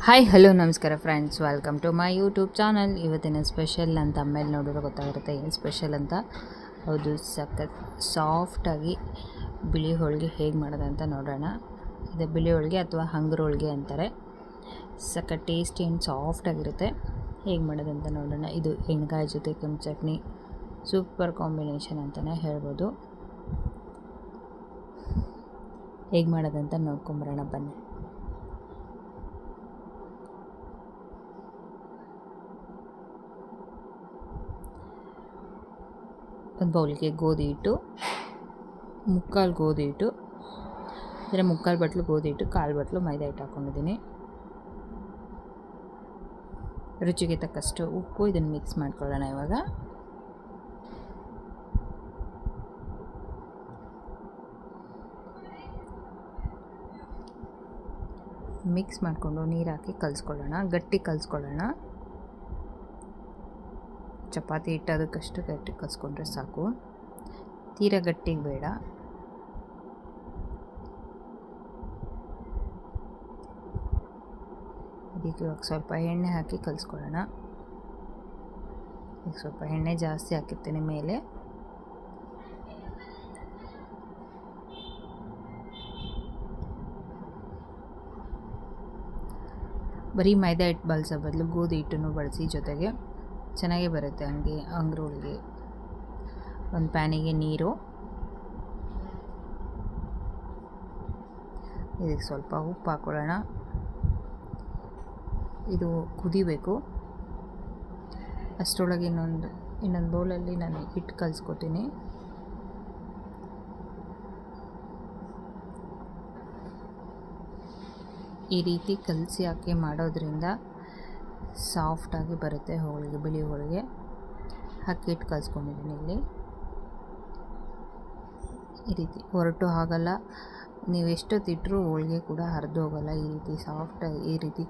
Hi hello ನಮಸ್ಕಾರ friends, welcome to my YouTube channel. ಇವತ್ತಿನ special ಅಂತ ಆಮೇಲೆ ನೋಡಿದ್ರೆ ಗೊತ್ತಾಗಿರುತ್ತೆ ಏನು ಸ್ಪೆಷಲ್ ಅಂತ. ಹೌದು, ಸಖತ್ ಸಾಫ್ಟಾಗಿ ಬಿಳಿ ಹೋಳಿಗೆ ಹೇಗೆ ಮಾಡೋದಂತ ನೋಡೋಣ. ಇದು ಬಿಳಿ ಹೋಳಿಗೆ ಅಥವಾ ಹಂಗರು ಹೋಳಿಗೆ ಅಂತಾರೆ. ಸಖತ್ ಟೇಸ್ಟಿ ಆ್ಯಂಡ್ ಸಾಫ್ಟಾಗಿರುತ್ತೆ. ಹೇಗೆ ಮಾಡೋದಂತ ನೋಡೋಣ. ಇದು ಎಣ್ಗಾಯಿ ಜೊತೆ ಕೆಂಪು ಚಟ್ನಿ ಸೂಪರ್ ಕಾಂಬಿನೇಷನ್ ಅಂತಲೇ ಹೇಳ್ಬೋದು. ಹೇಗೆ ಮಾಡೋದಂತ ನೋಡ್ಕೊಂಬರೋಣ ಬನ್ನಿ. ಒಂದು ಬೌಲ್ಗೆ ಗೋಧಿ ಹಿಟ್ಟು, ಮುಕ್ಕಾಲು ಗೋಧಿ ಹಿಟ್ಟು ಅಂದರೆ ಮುಕ್ಕಾಲು ಬಟ್ಲು ಗೋಧಿ ಹಿಟ್ಟು, ಕಾಲು ಬಟ್ಲು ಮೈದಾ ಹಿಟ್ಟು ಹಾಕ್ಕೊಂಡಿದ್ದೀನಿ. ರುಚಿಗೆ ತಕ್ಕಷ್ಟು ಉಪ್ಪು. ಇದನ್ನು ಮಿಕ್ಸ್ ಮಾಡ್ಕೊಳ್ಳೋಣ. ಇವಾಗ ಮಿಕ್ಸ್ ಮಾಡಿಕೊಂಡು ನೀರು ಹಾಕಿ ಕಲಿಸ್ಕೊಳ್ಳೋಣ. ಗಟ್ಟಿ ಕಲಿಸ್ಕೊಳ್ಳೋಣ. ಚಪಾತಿ ಹಿಟ್ಟು ಅದಕ್ಕಷ್ಟು ಗಟ್ಟಿ ಕಲಿಸ್ಕೊಂಡ್ರೆ ಸಾಕು, ತೀರಾ ಗಟ್ಟಿಗೆ ಬೇಡ. ಅದಕ್ಕೆ ಇವಾಗ ಸ್ವಲ್ಪ ಎಣ್ಣೆ ಹಾಕಿ ಕಲಿಸ್ಕೊಳ್ಳೋಣ. ಈಗ ಸ್ವಲ್ಪ ಎಣ್ಣೆ ಜಾಸ್ತಿ ಹಾಕಿರ್ತೀನಿ ಮೇಲೆ. ಬರೀ ಮೈದಾ ಹಿಟ್ಟು ಬಳಸೋ ಬದಲು ಗೋಧಿ ಹಿಟ್ಟನ್ನು ಬಳಸಿ, ಜೊತೆಗೆ ಚೆನ್ನಾಗೇ ಬರುತ್ತೆ ಹಂಗೆ ಹಂಗರು ಹೋಳಿಗೆ. ಒಂದು ಪ್ಯಾನಿಗೆ ನೀರು, ಇದಕ್ಕೆ ಸ್ವಲ್ಪ ಉಪ್ಪು ಹಾಕ್ಕೊಳ್ಳೋಣ. ಇದು ಕುದಿಬೇಕು. ಅಷ್ಟರೊಳಗೆ ಇನ್ನೊಂದು ಬೌಲಲ್ಲಿ ನಾನು ಹಿಟ್ಟು ಕಲಿಸ್ಕೊತೀನಿ. ಈ ರೀತಿ ಕಲಸಿ ಹಾಕಿ ಮಾಡೋದ್ರಿಂದ ಸಾಫ್ಟಾಗಿ ಬರುತ್ತೆ ಹೋಳಿಗೆ, ಬಿಳಿ ಹೋಳಿಗೆ. ಹಾಕಿ ಹಿಟ್ಟು ಕಲಿಸ್ಕೊಂಡಿದ್ದೀನಿ ಇಲ್ಲಿ. ಈ ರೀತಿ ಹೊರಟು ಆಗಲ್ಲ, ನೀವು ಎಷ್ಟೊತ್ತಿಟ್ಟರೂ ಹೋಳಿಗೆ ಕೂಡ ಹರಿದು ಹೋಗಲ್ಲ. ಈ ರೀತಿ ಸಾಫ್ಟಾಗಿ ಈ ರೀತಿ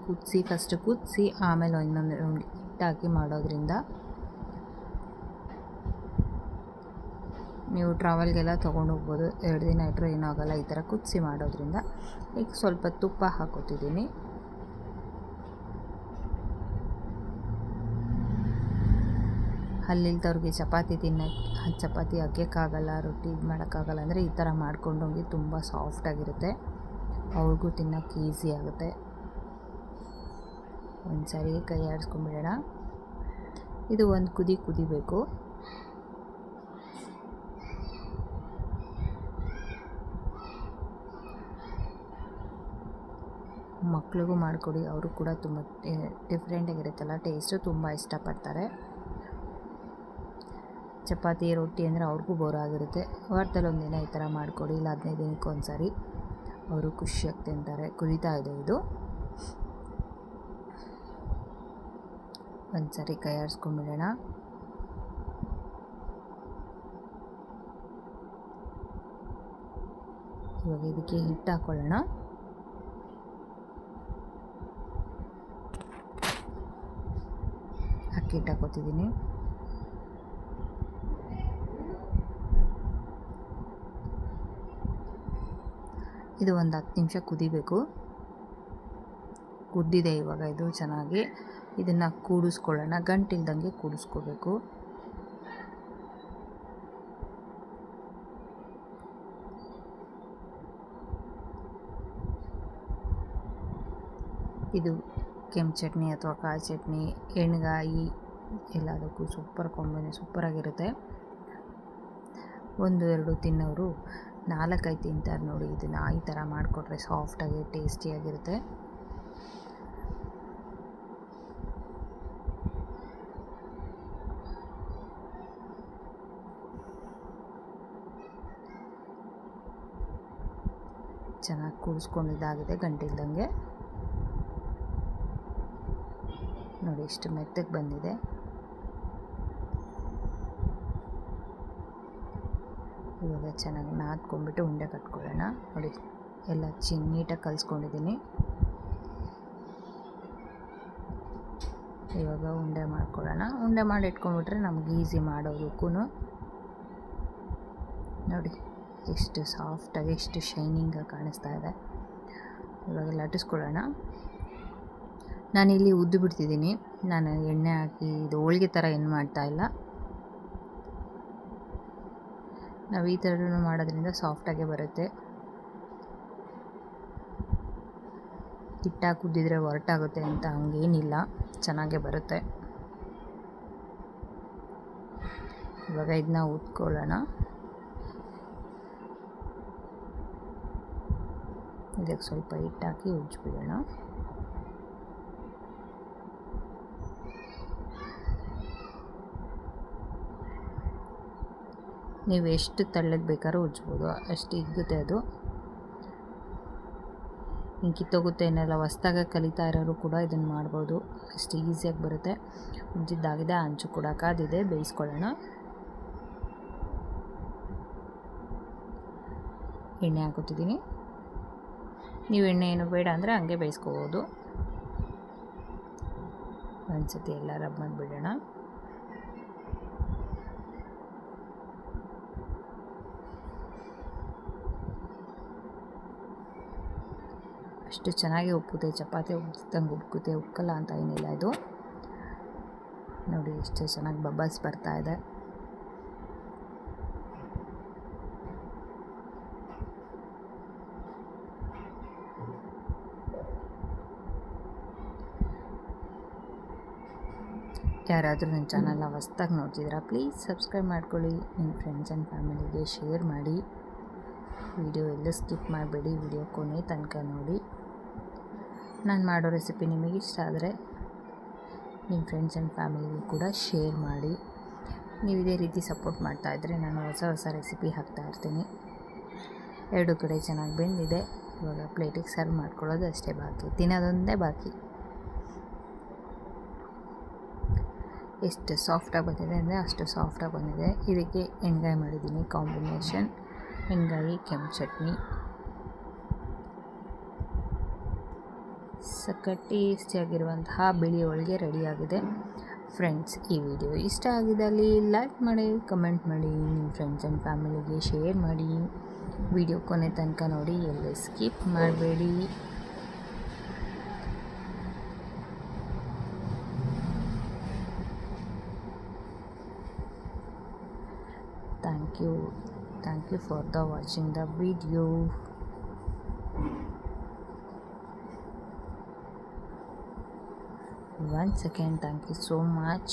ಫಸ್ಟ್ ಕುದಿಸಿ ಆಮೇಲೆ ಇನ್ನೊಂದು ಹಿಟ್ಟು ಹಾಕಿ ಮಾಡೋದ್ರಿಂದ ನೀವು ಟ್ರಾವೆಲ್ಗೆಲ್ಲ ತೊಗೊಂಡು ಹೋಗ್ಬೋದು. 2 ದಿನ ಇಟ್ಟರೂ ಏನೂ ಆಗೋಲ್ಲ. ಈ ಥರ ಕುದಿಸಿ ಮಾಡೋದ್ರಿಂದ. ಈಗ ಸ್ವಲ್ಪ ತುಪ್ಪ ಹಾಕೋತಿದ್ದೀನಿ. ಹಲ್ಲಿಲ್ದವ್ರಿಗೆ ಚಪಾತಿ ಹಾಕೋಕ್ಕಾಗಲ್ಲ, ರೊಟ್ಟಿ ಇದು ಮಾಡೋಕ್ಕಾಗಲ್ಲ ಅಂದರೆ ಈ ಥರ ಮಾಡ್ಕೊಂಡೋಗಿ ತುಂಬ ಸಾಫ್ಟಾಗಿರುತ್ತೆ. ಅವ್ರಿಗೂ ತಿನ್ನೋಕ್ಕೆ ಈಸಿ ಆಗುತ್ತೆ. ಒಂದು ಸಾರಿ ಕೈ ಆಡಿಸ್ಕೊಂಬಿಡೋಣ. ಇದು ಒಂದು ಕುದಿಬೇಕು. ಮಕ್ಳಿಗೂ ಮಾಡಿಕೊಡಿ, ಅವರು ಕೂಡ ತುಂಬ ಡಿಫ್ರೆಂಟಾಗಿರುತ್ತಲ್ಲ, ಟೇಸ್ಟು ತುಂಬ ಇಷ್ಟಪಡ್ತಾರೆ. ಚಪಾತಿ ರೊಟ್ಟಿ ಅಂದರೆ ಅವ್ರಿಗೂ ಬೋರ್ ಆಗಿರುತ್ತೆ. ವಾರದಲ್ಲಿ ಒಂದಿನ ಈ ಥರ ಮಾಡಿಕೊಡಿ, ಇಲ್ಲ 15 ದಿನಕ್ಕೆ ಒಂದು ಸಾರಿ. ಅವರು ಖುಷಿಯಾಗಿ ತಿಂತಾರೆ. ಕುದೀತಾ ಇದೆ ಇದು. ಒಂದು ಸಾರಿ ಕೈ ಆಡಿಸ್ಕೊಂಬಿಡೋಣ. ಇವಾಗ ಇದಕ್ಕೆ ಹಿಟ್ಟು ಹಾಕ್ಕೊಳ್ಳೋಣ. ಅಕ್ಕಿ ಹಿಟ್ಟು ಹಾಕೋತಿದ್ದೀನಿ. ಇದು ಒಂದು 10 ನಿಮಿಷ ಕುದಿಬೇಕು. ಕುದ್ದಿದೆ ಇವಾಗ ಇದು ಚೆನ್ನಾಗಿ. ಇದನ್ನು ಕೂಡಿಸ್ಕೊಳ್ಳೋಣ. ಗಂಟಿಲ್ದಂಗೆ ಕೂಡಿಸ್ಕೋಬೇಕು. ಇದು ಕೆಂಪು ಚಟ್ನಿ ಅಥವಾ ಕಾಯಿ ಚಟ್ನಿ, ಎಣ್ಗಾಯಿ ಎಲ್ಲದಕ್ಕೂ ಸೂಪರಾಗಿರುತ್ತೆ. 1-2 ತಿನ್ನೋರು 4-5 ತಿಂತಾರೆ ನೋಡಿ. ಇದನ್ನು ಈ ಥರ ಮಾಡಿಕೊಟ್ರೆ ಸಾಫ್ಟಾಗಿ ಟೇಸ್ಟಿಯಾಗಿರುತ್ತೆ. ಚೆನ್ನಾಗಿ ಕೂಡಿಸ್ಕೊಂಡಿದ್ದಾಗಿದೆ ಗಂಟಿಲ್ದಂಗೆ. ನೋಡಿ ಎಷ್ಟು ಮೆತ್ತಗೆ ಬಂದಿದೆ. ಇವಾಗ ಚೆನ್ನಾಗಿ ನಾದ್ಕೊಂಡ್ಬಿಟ್ಟು ಉಂಡೆ ಕಟ್ಕೊಳ್ಳೋಣ. ನೋಡಿ ಎಲ್ಲ ನೀಟಾಗಿ ಕಲಿಸ್ಕೊಂಡಿದ್ದೀನಿ. ಇವಾಗ ಉಂಡೆ ಮಾಡ್ಕೊಳ್ಳೋಣ. ಉಂಡೆ ಮಾಡಿ ಇಟ್ಕೊಂಡ್ಬಿಟ್ರೆ ನಮ್ಗೆ ಈಸಿ ಮಾಡೋದಕ್ಕೂ. ನೋಡಿ ಎಷ್ಟು ಸಾಫ್ಟಾಗಿ, ಎಷ್ಟು ಶೈನಿಂಗಾಗಿ ಕಾಣಿಸ್ತಾ ಇದೆ. ಇವಾಗ ಲಟ್ಟಿಸ್ಕೊಳ್ಳೋಣ. ನಾನಿಲ್ಲಿ ಉದ್ದು ಬಿಡ್ತಿದ್ದೀನಿ. ನಾನು ಎಣ್ಣೆ ಹಾಕಿ ಇದು ಹೋಳಿಗೆ ಥರ ಏನು ಮಾಡ್ತಾಯಿಲ್ಲ. ನಾವು ಈ ಥರನೂ ಮಾಡೋದ್ರಿಂದ ಸಾಫ್ಟಾಗೇ ಬರುತ್ತೆ. ಹಿಟ್ಟಾಗಿ ಉದ್ದಿದ್ರೆ ಹೊರಟಾಗುತ್ತೆ ಅಂತ ಹಂಗೇನಿಲ್ಲ, ಚೆನ್ನಾಗೇ ಬರುತ್ತೆ. ಇವಾಗ ಇದನ್ನ ಉದ್ಕೊಳ್ಳೋಣ. ಇದಕ್ಕೆ ಸ್ವಲ್ಪ ಹಿಟ್ಟಾಕಿ ಉಜ್ಜಿಬಿಡೋಣ. ನೀವು ಎಷ್ಟು ತೆಳ್ಳಗೆ ಬೇಕಾದ್ರೂ ಉಜ್ಬೋದು, ಅಷ್ಟು ಹಿಗ್ಗುತ್ತೆ ಅದು. ಹಿಂಗೆ ಕಿತ್ತೋಗುತ್ತೆ ಏನೆಲ್ಲ ಹೊಸ್ದಾಗಿ ಕಲಿತಾ ಇರೋರು ಕೂಡ ಇದನ್ನು ಮಾಡ್ಬೋದು, ಅಷ್ಟು ಈಸಿಯಾಗಿ ಬರುತ್ತೆ. ಉಜ್ಜಿದ್ದಾಗಿದೆ, ಹಂಚು ಕೂಡ ಕಾದಿದೆ, ಬೇಯಿಸ್ಕೊಳ್ಳೋಣ. ಎಣ್ಣೆ ಹಾಕೋತಿದ್ದೀನಿ. ನೀವು ಎಣ್ಣೆ ಏನು ಬೇಡ ಅಂದರೆ ಹಂಗೆ ಬೇಯಿಸ್ಕೋಬೋದು. ಒಂದ್ಸತಿ ಎಲ್ಲ ರಬ್ ಮಾಡಿಬಿಡೋಣ. ಅಷ್ಟು ಚೆನ್ನಾಗಿ ಉಪ್ಪುತ್ತೆ, ಚಪಾತಿ ಉಬ್ಬಿಸ್ದಂಗೆ ಉಬ್ಕುತ್ತೆ, ಉಕ್ಕಲ್ಲ ಅಂತ ಏನಿಲ್ಲ ಇದು. ನೋಡಿ ಎಷ್ಟು ಚೆನ್ನಾಗಿ ಬಬಲ್ಸ್ ಬರ್ತಾ ಇದೆ. ಯಾರಾದರೂ ನನ್ನ ಚಾನಲ್ನ ಹೊಸ್ದಾಗಿ ನೋಡ್ತಿದ್ದೀರಾ, ಪ್ಲೀಸ್ ಸಬ್ಸ್ಕ್ರೈಬ್ ಮಾಡ್ಕೊಳ್ಳಿ. ನಿಮ್ಮ ಫ್ರೆಂಡ್ಸ್ ಆ್ಯಂಡ್ ಫ್ಯಾಮಿಲಿಗೆ ಶೇರ್ ಮಾಡಿ. ವಿಡಿಯೋ ಎಲ್ಲೂ ಸ್ಕಿಪ್ ಮಾಡಬೇಡಿ, ವಿಡಿಯೋ ಕೊನೆ ತನಕ ನೋಡಿ. ನಾನು ಮಾಡೋ ರೆಸಿಪಿ ನಿಮಗೆ ಇಷ್ಟ ಆದರೆ ನಿಮ್ಮ ಫ್ರೆಂಡ್ಸ್ ಆ್ಯಂಡ್ ಫ್ಯಾಮಿಲಿಗೂ ಕೂಡ ಶೇರ್ ಮಾಡಿ. ನೀವು ಇದೇ ರೀತಿ ಸಪೋರ್ಟ್ ಮಾಡ್ತಾಯಿದ್ರೆ ನಾನು ಹೊಸ ಹೊಸ ರೆಸಿಪಿ ಹಾಕ್ತಾಯಿರ್ತೀನಿ. ಎರಡು ಕಡೆ ಚೆನ್ನಾಗಿ ಬೆಂದಿದೆ. ಇವಾಗ ಪ್ಲೇಟಿಗೆ ಸರ್ವ್ ಮಾಡ್ಕೊಳ್ಳೋದು ಅಷ್ಟೇ ಬಾಕಿ, ತಿನ್ನೋದೊಂದೇ ಬಾಕಿ. ಎಷ್ಟು ಸಾಫ್ಟಾಗಿ ಬಂದಿದೆ ಅಂದರೆ ಅಷ್ಟು ಸಾಫ್ಟಾಗಿ ಬಂದಿದೆ. ಇದಕ್ಕೆ ಎಣ್ಗಾಯಿ ಮಾಡಿದ್ದೀನಿ ಕಾಂಬಿನೇಷನ್, ಎಣ್ಗಾಯಿ ಕೆಂಪು ಚಟ್ನಿ. ಸಖತ್ ಟೇಸ್ಟಿಯಾಗಿರುವಂತಹ ಬಿಳಿ ಹೋಳಿಗೆ ರೆಡಿಯಾಗಿದೆ. ಫ್ರೆಂಡ್ಸ್, ಈ ವಿಡಿಯೋ ಇಷ್ಟ ಆಗಿದ್ದಲ್ಲಿ ಲೈಕ್ ಮಾಡಿ, ಕಮೆಂಟ್ ಮಾಡಿ, ನಿಮ್ಮ ಫ್ರೆಂಡ್ಸ್ ಆ್ಯಂಡ್ ಫ್ಯಾಮಿಲಿಗೆ ಶೇರ್ ಮಾಡಿ. ವಿಡಿಯೋ ಕೊನೆ ತನಕ ನೋಡಿ, ಎಲ್ಲೂ ಸ್ಕಿಪ್ ಮಾಡಬೇಡಿ. Thank you for watching the video. Once again, thank you so much.